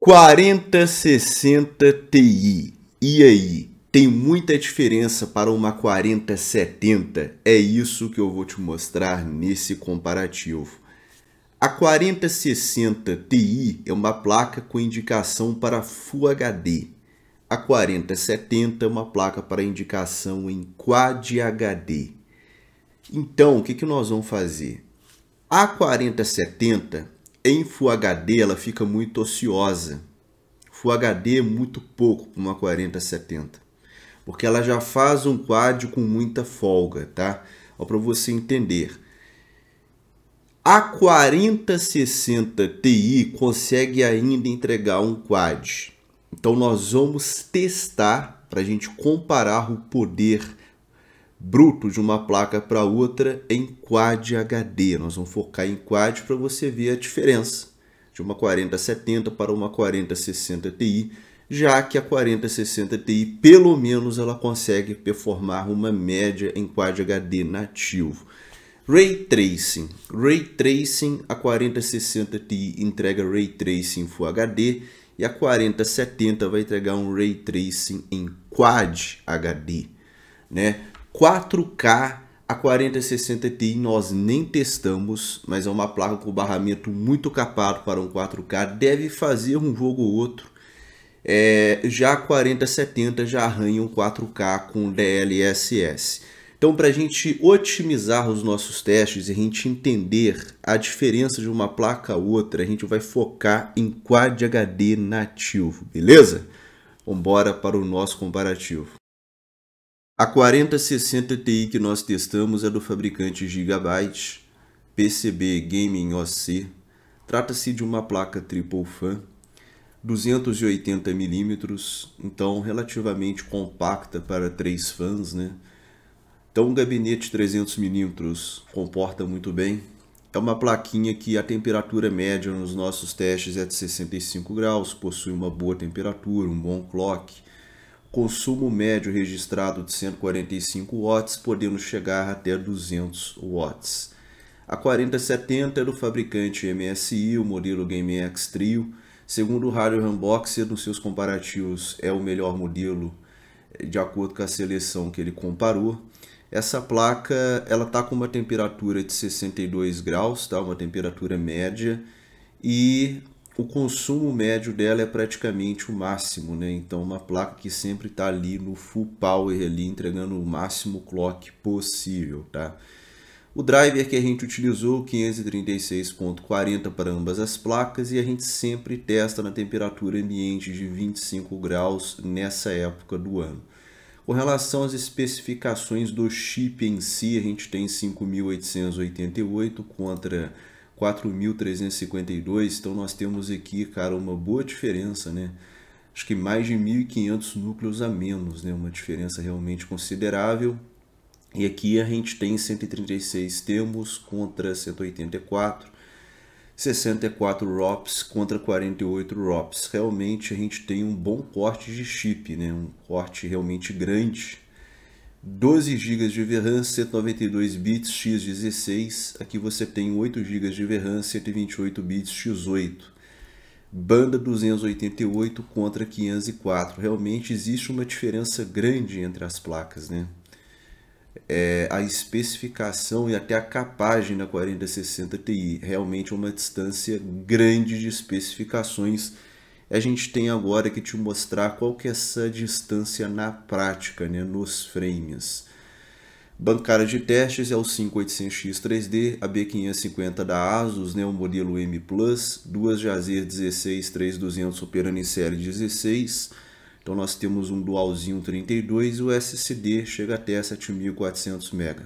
4060 Ti. E aí? Tem muita diferença para uma 4070? É isso que eu vou te mostrar nesse comparativo. A 4060 Ti é uma placa com indicação para Full HD. A 4070 é uma placa para indicação em Quad HD. Então, o que nós vamos fazer? A 4070 em Full HD ela fica muito ociosa. Full HD é muito pouco para uma 4070, porque ela já faz um quad com muita folga, tá? Para você entender. A 4060 Ti consegue ainda entregar um quad. Então nós vamos testar para a gente comparar o poder bruto de uma placa para outra em Quad HD. Nós vamos focar em Quad para você ver a diferença de uma 4070 para uma 4060 Ti, já que a 4060 Ti, pelo menos, ela consegue performar uma média em Quad HD nativo. Ray Tracing. Ray Tracing, a 4060 Ti entrega Ray Tracing Full HD e a 4070 vai entregar um Ray Tracing em Quad HD, né? 4K, a 4060 Ti nós nem testamos, mas é uma placa com barramento muito capado para um 4K, deve fazer um jogo ou outro. Já a 4070 já arranha um 4K com DLSS. Então, para a gente otimizar os nossos testes e a gente entender a diferença de uma placa a outra, a gente vai focar em Quad HD nativo, beleza? Vamos embora para o nosso comparativo. A 4060 Ti que nós testamos é do fabricante Gigabyte, PCB Gaming OC. Trata-se de uma placa Triple Fan, 280 mm, então relativamente compacta para 3 fãs, né? Então um gabinete 300 mm comporta muito bem. É uma plaquinha que a temperatura média nos nossos testes é de 65 graus, possui uma boa temperatura, um bom clock. Consumo médio registrado de 145 watts, podendo chegar até 200 watts. A 4070 é do fabricante MSI, o modelo GameX Trio. Segundo o Hardware Unboxer, nos seus comparativos, é o melhor modelo de acordo com a seleção que ele comparou. Essa placa ela está com uma temperatura de 62 graus, tá? Uma temperatura média, e o consumo médio dela é praticamente o máximo, né? Então uma placa que sempre está ali no full power, ali, entregando o máximo clock possível, tá? O driver que a gente utilizou, 536.40 para ambas as placas, e a gente sempre testa na temperatura ambiente de 25 graus nessa época do ano. Com relação às especificações do chip em si, a gente tem 5.888 contra 4.352, então nós temos aqui, cara, uma boa diferença, né? Acho que mais de 1.500 núcleos a menos, né? Uma diferença realmente considerável. E aqui a gente tem 136 termos contra 184, 64 ROPS contra 48 ROPS. Realmente a gente tem um bom corte de chip, né? Um corte realmente grande. 12 GB de VRAM, 192 bits x16. Aqui você tem 8 GB de VRAM, 128 bits x8. Banda 288 contra 504. Realmente existe uma diferença grande entre as placas, né? A especificação e até a capagem da 4060 Ti. Realmente é uma distância grande de especificações. A gente tem agora que te mostrar qual que é essa distância na prática, né, nos frames. Bancada de testes é o 5800X 3D, a B550 da Asus, né, o modelo M+, duas Jazer 16 3200 operando em série 16. Então nós temos um dualzinho 32 e o SSD chega até 7400 MB.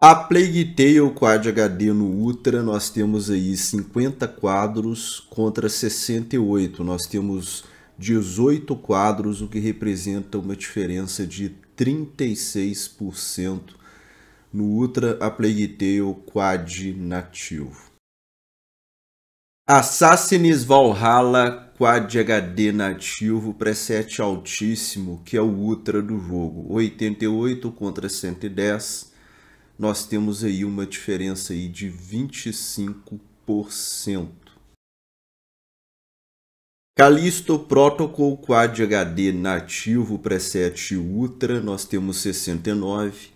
A Plague Tale Quad HD no Ultra, nós temos aí 50 quadros contra 68. Nós temos 18 quadros, o que representa uma diferença de 36% no Ultra A Plague Tale Quad nativo. Assassin's Valhalla Quad HD nativo, preset altíssimo, que é o Ultra do jogo. 88 contra 110. Nós temos aí uma diferença aí de 25%. Callisto Protocol Quad HD nativo preset Ultra, nós temos 69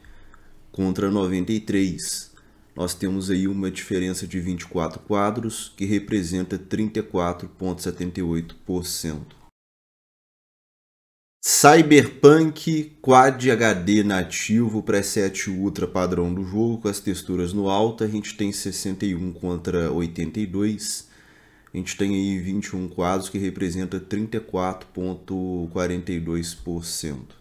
contra 93. Nós temos aí uma diferença de 24 quadros, que representa 34,78%. Cyberpunk Quad HD nativo preset Ultra padrão do jogo, com as texturas no alto, a gente tem 61 contra 82. A gente tem aí 21 quadros, que representa 34,42%.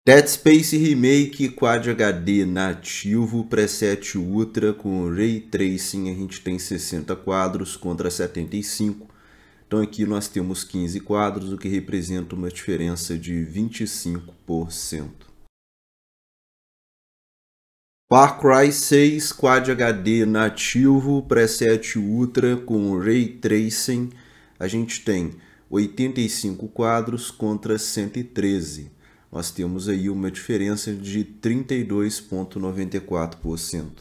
Dead Space Remake Quad HD nativo preset Ultra com Ray Tracing, a gente tem 60 quadros contra 75. Então aqui nós temos 15 quadros, o que representa uma diferença de 25%. Far Cry 6 Quad HD nativo preset Ultra com Ray Tracing, a gente tem 85 quadros contra 113. Nós temos aí uma diferença de 32,94%.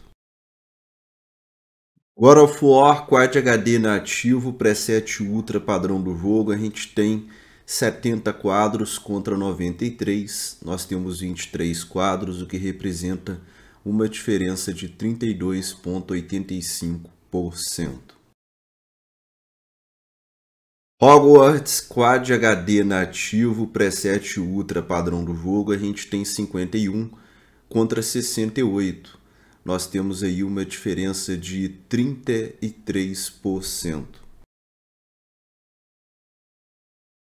God of War Quad HD nativo preset Ultra padrão do jogo, a gente tem 70 quadros contra 93. Nós temos 23 quadros, o que representa uma diferença de 32,85%. Hogwarts Quad HD nativo preset Ultra padrão do jogo, a gente tem 51 contra 68. Nós temos aí uma diferença de 33%.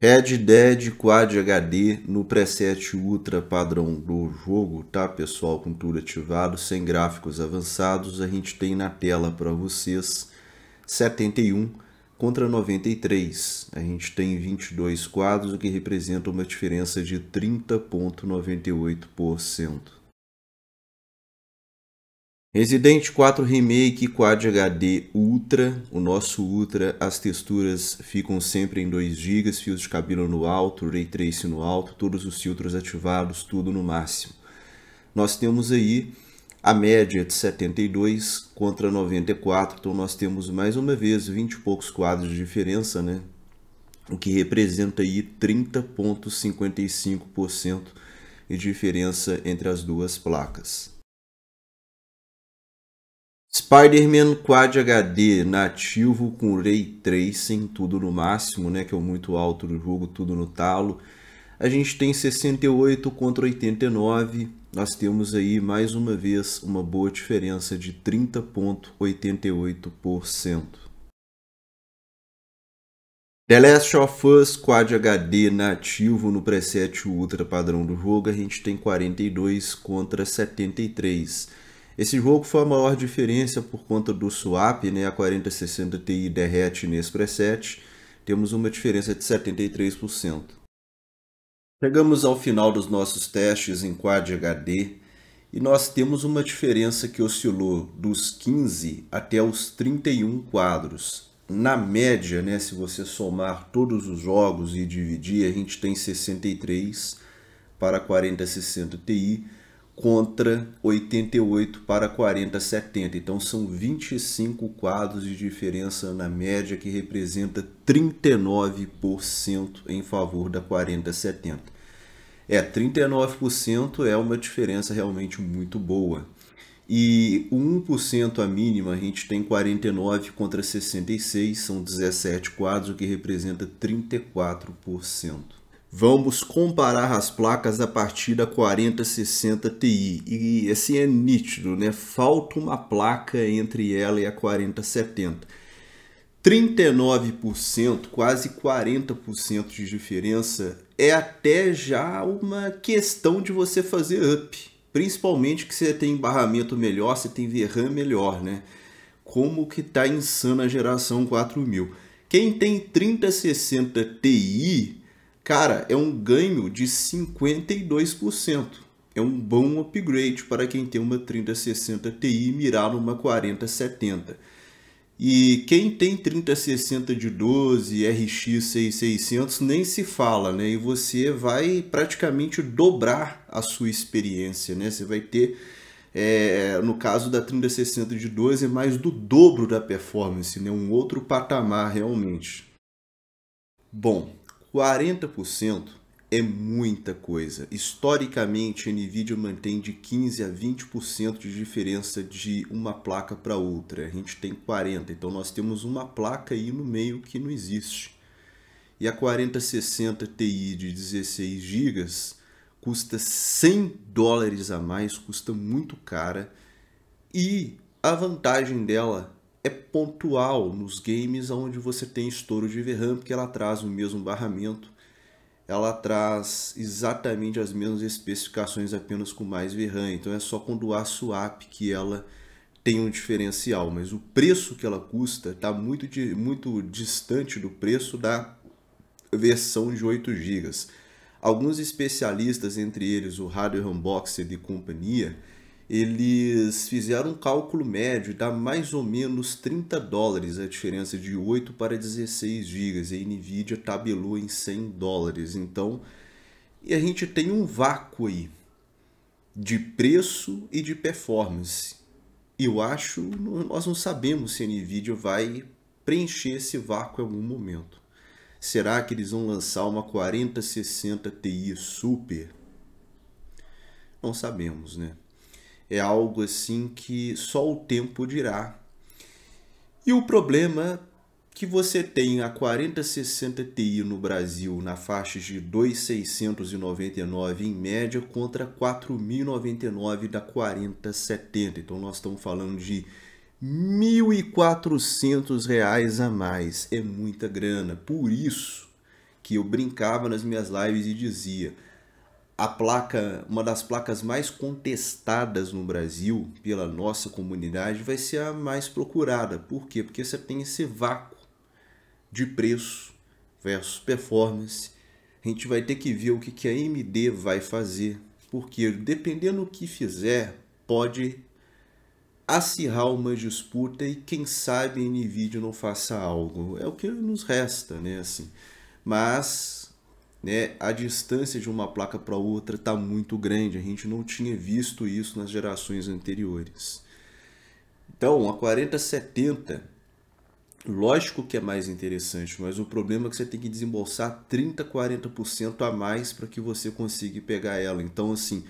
Red Dead Quad HD no preset Ultra padrão do jogo, tá pessoal, com tudo ativado, sem gráficos avançados, a gente tem na tela para vocês 71 contra 93. A gente tem 22 quadros, o que representa uma diferença de 30,98%. Resident 4 Remake Quad HD Ultra, o nosso Ultra, as texturas ficam sempre em 2 GB, fios de cabelo no alto, Ray Tracing no alto, todos os filtros ativados, tudo no máximo. Nós temos aí a média de 72 contra 94, então nós temos mais uma vez 20 e poucos quadros de diferença, né? O que representa aí 30,55% de diferença entre as duas placas. Spider-Man Quad HD nativo com Ray Tracing, tudo no máximo, né, que é o muito alto do jogo, tudo no talo. A gente tem 68 contra 89, nós temos aí mais uma vez uma boa diferença de 30,88%. The Last of Us Quad HD nativo no preset Ultra padrão do jogo, a gente tem 42 contra 73. Esse jogo foi a maior diferença por conta do swap, né? A 4060 Ti derrete nesse preset, temos uma diferença de 73%. Chegamos ao final dos nossos testes em Quad HD e nós temos uma diferença que oscilou dos 15 até os 31 quadros. Na média, né, se você somar todos os jogos e dividir, a gente tem 63 para 4060 Ti contra 88 para 4070. Então são 25 quadros de diferença na média, que representa 39% em favor da 4070. 39% é uma diferença realmente muito boa. E o 1% a mínima, a gente tem 49 contra 66, são 17 quadros, o que representa 34%. Vamos comparar as placas a partir da 4060 Ti. E assim é nítido, né? Falta uma placa entre ela e a 4070. 39%, quase 40% de diferença é até já uma questão de você fazer up. Principalmente que você tem barramento melhor, você tem VRAM melhor, né? Como que tá insana a geração 4000. Quem tem 3060 Ti, cara, é um ganho de 52%. É um bom upgrade para quem tem uma 3060 Ti e mirar numa 4070. E quem tem 3060 de 12, RX 6600, nem se fala, né? E você vai praticamente dobrar a sua experiência, né? Você vai ter No caso da 3060 de 12 é mais do dobro da performance, né? Um outro patamar realmente. Bom, 40% é muita coisa. Historicamente, a Nvidia mantém de 15 a 20% de diferença de uma placa para outra. A gente tem 40, então nós temos uma placa aí no meio que não existe. E a 4060 Ti de 16 GB custa $100 a mais, custa muito cara. E a vantagem dela é pontual nos games onde você tem estouro de VRAM, porque ela traz o mesmo barramento, ela traz exatamente as mesmas especificações, apenas com mais VRAM. Então é só quando há swap que ela tem um diferencial, mas o preço que ela custa está muito distante do preço da versão de 8 GB. Alguns especialistas, entre eles o Hardware Unboxed e companhia, eles fizeram um cálculo médio e dá mais ou menos $30 a diferença de 8 para 16 GB. A Nvidia tabelou em $100. Então, e a gente tem um vácuo aí de preço e de performance. Eu acho, nós não sabemos se a Nvidia vai preencher esse vácuo em algum momento. Será que eles vão lançar uma 4060 Ti Super? Não sabemos, né? É algo assim que só o tempo dirá. E o problema que você tem a 4060 Ti no Brasil na faixa de 2.699 em média contra 4.099 da 4070. Então nós estamos falando de R$ 1.400 a mais. É muita grana. Por isso que eu brincava nas minhas lives e dizia: a placa, uma das placas mais contestadas no Brasil pela nossa comunidade, vai ser a mais procurada. Por quê? Porque você tem esse vácuo de preço versus performance. A gente vai ter que ver o que a AMD vai fazer, porque dependendo do que fizer, pode acirrar uma disputa e quem sabe a Nvidia não faça algo. É o que nos resta, né? Assim. Mas, né, a distância de uma placa para outra está muito grande. A gente não tinha visto isso nas gerações anteriores. Então, a 4070, lógico que é mais interessante, mas o problema é que você tem que desembolsar 30, 40% a mais para que você consiga pegar ela. Então, assim,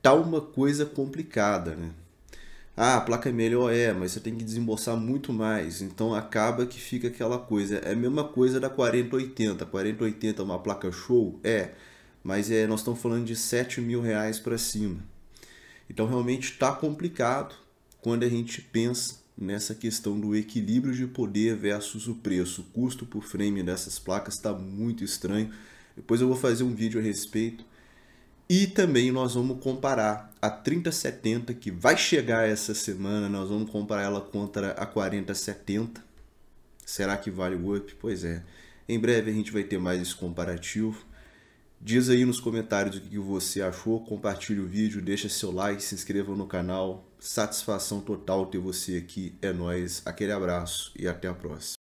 tá uma coisa complicada, né? Ah, a placa é melhor, mas você tem que desembolsar muito mais. Então acaba que fica aquela coisa. É a mesma coisa da 4080. A 4080 é uma placa show? Mas nós estamos falando de R$ 7.000 para cima. Então realmente está complicado quando a gente pensa nessa questão do equilíbrio de poder versus o preço. O custo por frame dessas placas está muito estranho. Depois eu vou fazer um vídeo a respeito. E também nós vamos comparar a 3070, que vai chegar essa semana, nós vamos comparar ela contra a 4070. Será que vale o up? Pois é. Em breve a gente vai ter mais esse comparativo. Diz aí nos comentários o que você achou, compartilhe o vídeo, deixa seu like, se inscreva no canal. Satisfação total ter você aqui, é nóis. Aquele abraço e até a próxima.